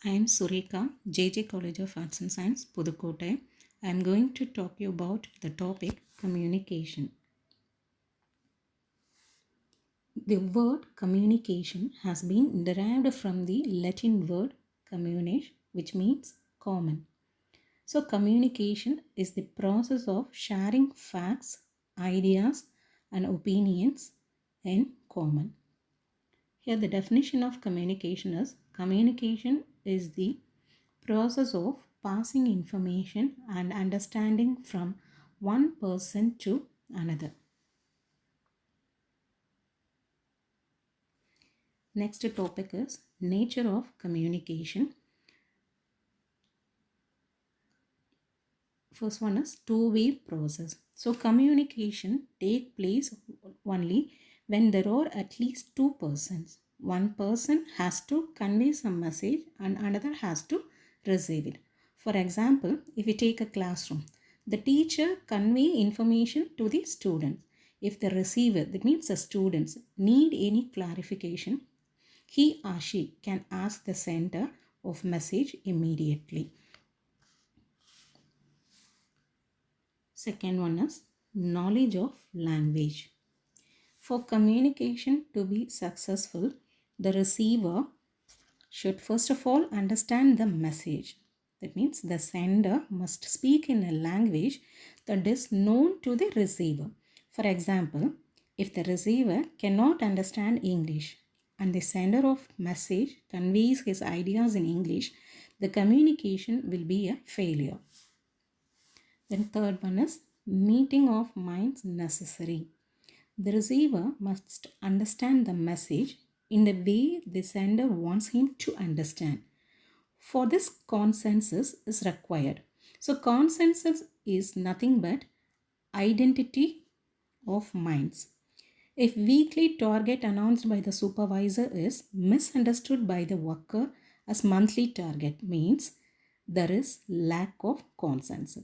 I am Sureka, JJ College of Arts and Science, Pudukkottai. I am going to talk you about the topic communication. The word communication has been derived from the Latin word communis, which means common. So, communication is the process of sharing facts, ideas, and opinions in common. Here, the definition of communication is the process of passing information and understanding from one person to another. Next topic is nature of communication. First one is two-way process. So communication take place only when there are at least two persons. One person has to convey some message and another has to receive it. For example, if we take a classroom, the teacher convey information to the students. If the receiver, that means the students, need any clarification, he or she can ask the sender of message immediately. Second one is knowledge of language. For communication to be successful, the receiver should first of all understand the message. That means the sender must speak in a language that is known to the receiver. For example, if the receiver cannot understand English and the sender of message conveys his ideas in English, the communication will be a failure. Then third one is meeting of minds necessary. The receiver must understand the message in the way the sender wants him to understand. For this, consensus is required. So consensus is nothing but identity of minds. If weekly target announced by the supervisor is misunderstood by the worker as monthly target, means there is lack of consensus.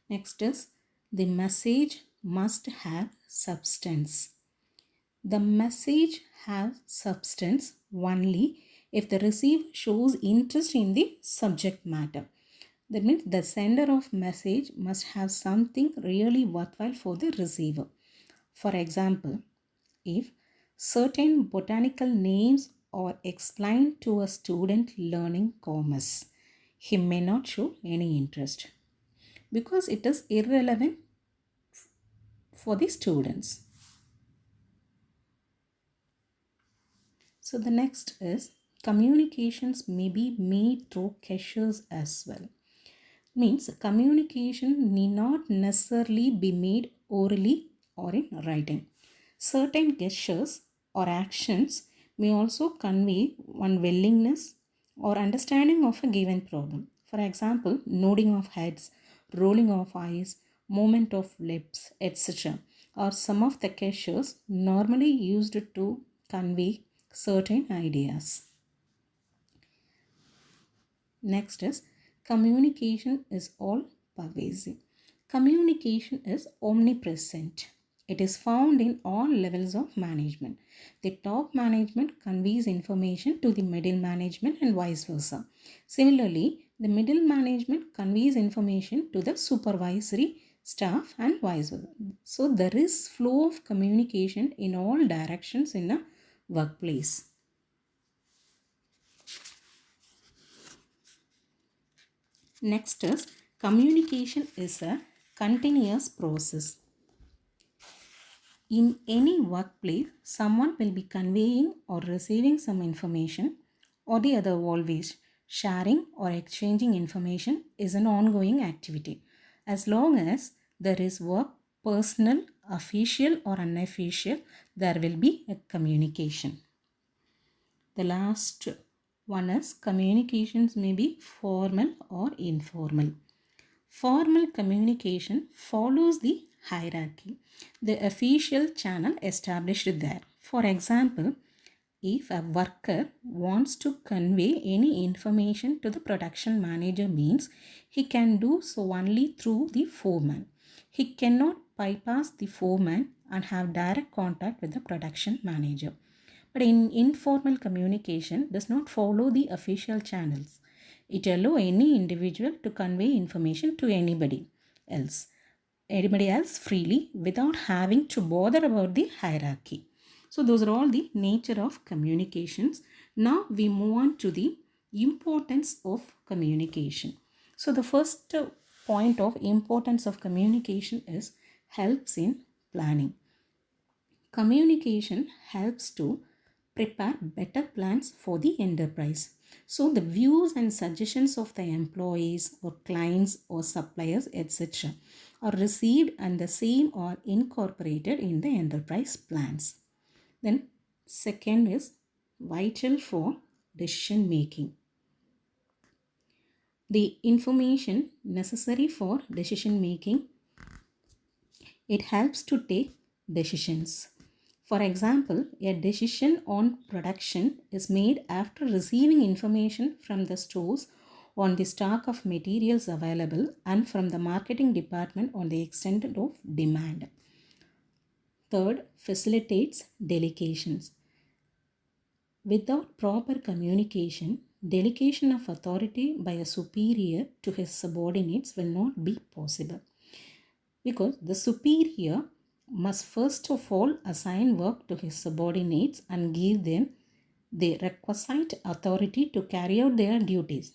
Next is the message must have substance. The message has substance only if the receiver shows interest in the subject matter. That means the sender of message must have something really worthwhile for the receiver. For example, if certain botanical names are explained to a student learning commerce, he may not show any interest because it is irrelevant for the students. So the next is communications may be made through gestures as well. Means communication need not necessarily be made orally or in writing. Certain gestures or actions may also convey one willingness or understanding of a given problem. For example, nodding of heads, rolling of eyes, movement of lips, etc. are some of the gestures normally used to convey certain ideas. Next is communication is all pervasive. Communication is omnipresent. It is found in all levels of management. The top management conveys information to the middle management and vice versa. Similarly, the middle management conveys information to the supervisory staff and vice versa. So there is flow of communication in all directions in a workplace. Next is communication is a continuous process. In any workplace, someone will be conveying or receiving some information or the other always. Sharing or exchanging information is an ongoing activity. As long as there is work, personal, official or unofficial, there will be a communication. The last one is communications may be formal or informal. Formal communication follows the hierarchy, the official channel established there. For example, if a worker wants to convey any information to the production manager, means he can do so only through the foreman. He cannot bypass the foreman and have direct contact with the production manager. But in informal communication does not follow the official channels. It allows any individual to convey information to anybody else freely without having to bother about the hierarchy. So those are all the nature of communications. Now we move on to the importance of communication. So the first point of importance of communication is helps in planning. Communication helps to prepare better plans for the enterprise. So the views and suggestions of the employees or clients or suppliers, etc., are received and the same are incorporated in the enterprise plans. Then second is vital for decision making. The information necessary for decision making, it helps to take decisions. For example, a decision on production is made after receiving information from the stores on the stock of materials available and from the marketing department on the extent of demand. Third, facilitates delegations. Without proper communication, delegation of authority by a superior to his subordinates will not be possible, because the superior must first of all assign work to his subordinates and give them the requisite authority to carry out their duties.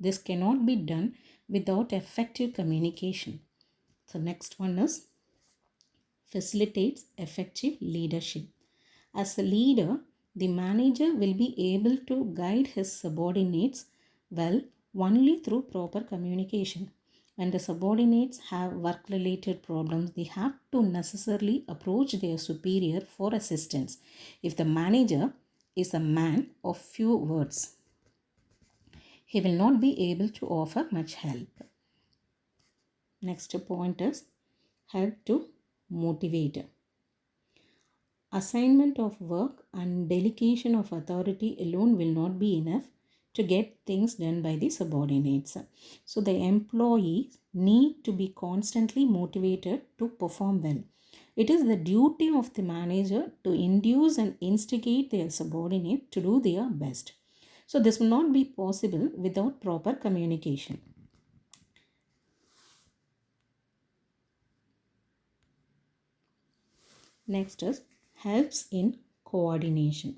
This cannot be done without effective communication. So next one is facilitates effective leadership. As a leader, the manager will be able to guide his subordinates well only through proper communication. When the subordinates have work related problems, they have to necessarily approach their superior for assistance. If the manager is a man of few words, he will not be able to offer much help. Next point is help to motivate. Assignment of work and delegation of authority alone will not be enough to get things done by the subordinates. So the employees need to be constantly motivated to perform well. It is the duty of the manager to induce and instigate their subordinate to do their best. So this will not be possible without proper communication. Next is helps in coordination.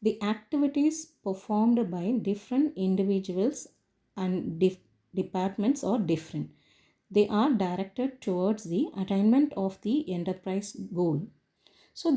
The activities performed by different individuals and departments are different. They are directed towards the attainment of the enterprise goal. So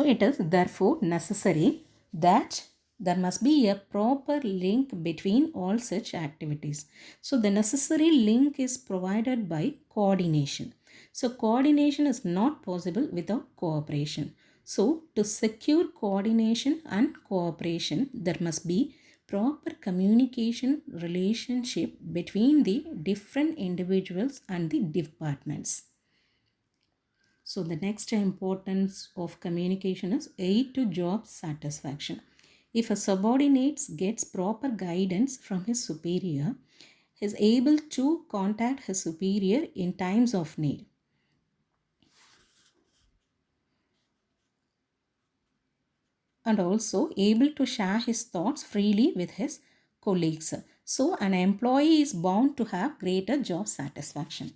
it is therefore necessary that there must be a proper link between all such activities. So the necessary link is provided by coordination. So coordination is not possible without cooperation. So to secure coordination and cooperation, there must be proper communication relationship between the different individuals and the departments. So the next importance of communication is aid to job satisfaction. If a subordinate gets proper guidance from his superior, he is able to contact his superior in times of need. And also able to share his thoughts freely with his colleagues. So an employee is bound to have greater job satisfaction.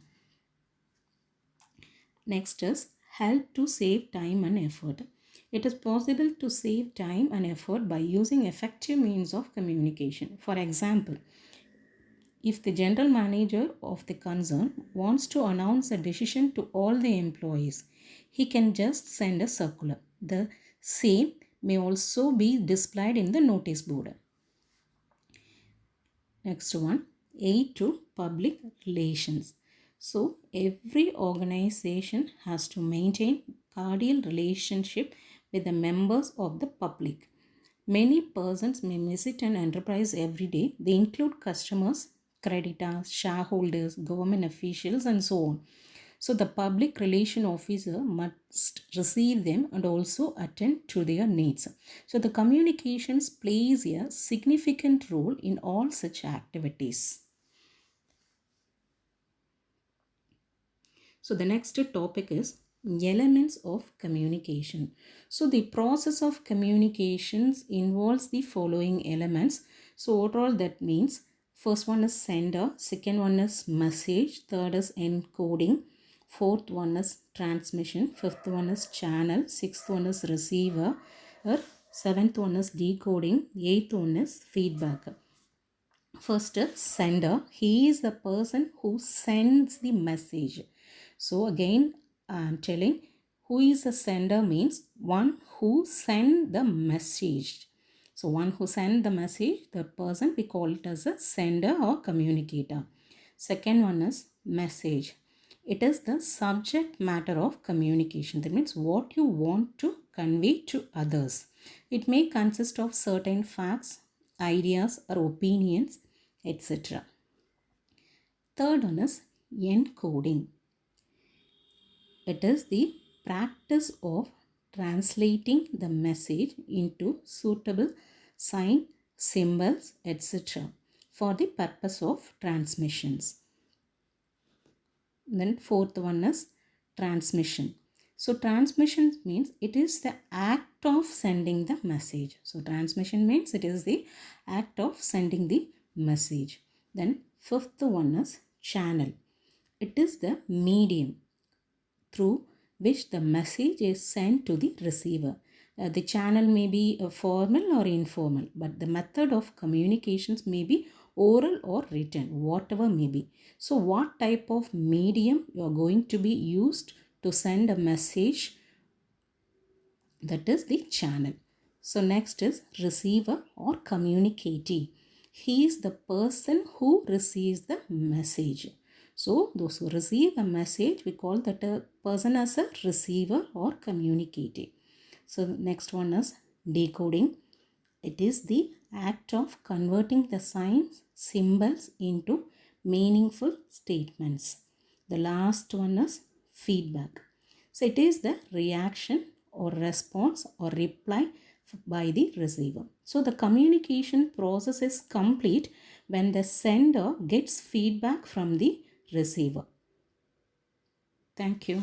Next is help to save time and effort. It is possible to save time and effort by using effective means of communication. For example, if the general manager of the concern wants to announce a decision to all the employees, he can just send a circular. The same may also be displayed in the notice board. Next one, aid to public relations. So every organization has to maintain cordial relationship with the members of the public. Many persons may visit an enterprise every day. They include customers, creditors, shareholders, government officials, and so on. So the public relation officer must receive them and also attend to their needs. So the communications plays a significant role in all such activities. So the next topic is Elements of communication. So the process of communications involves the following elements. So overall that means first one is sender, second one is message, third is encoding, fourth one is transmission, fifth one is channel, sixth one is receiver, or seventh one is decoding, eighth one is feedback. First is sender. He is the person who sends the message. So again I am telling, who is a sender means one who send the message. So one who send the message, that person we call it as a sender or communicator. Second one is message. It is the subject matter of communication. That means what you want to convey to others. It may consist of certain facts, ideas or opinions, etc. Third one is encoding. It is the practice of translating the message into suitable sign, symbols, etc. for the purpose of transmissions. Then fourth one is transmission. So transmission means it is the act of sending the message. So transmission means it is the act of sending the message. Then fifth one is channel. It is the medium through which the message is sent to the receiver. The channel may be formal or informal, but the method of communications may be oral or written, whatever may be. So what type of medium you are going to be used to send a message, that is the channel. So next is receiver or communicatee. He is the person who receives the message. So those who receive a message, we call that a person as a receiver or communicatee. So next one is decoding. It is the act of converting the signs, symbols into meaningful statements. The last one is feedback. So it is the reaction or response or reply by the receiver. So the communication process is complete when the sender gets feedback from the receiver. Thank you.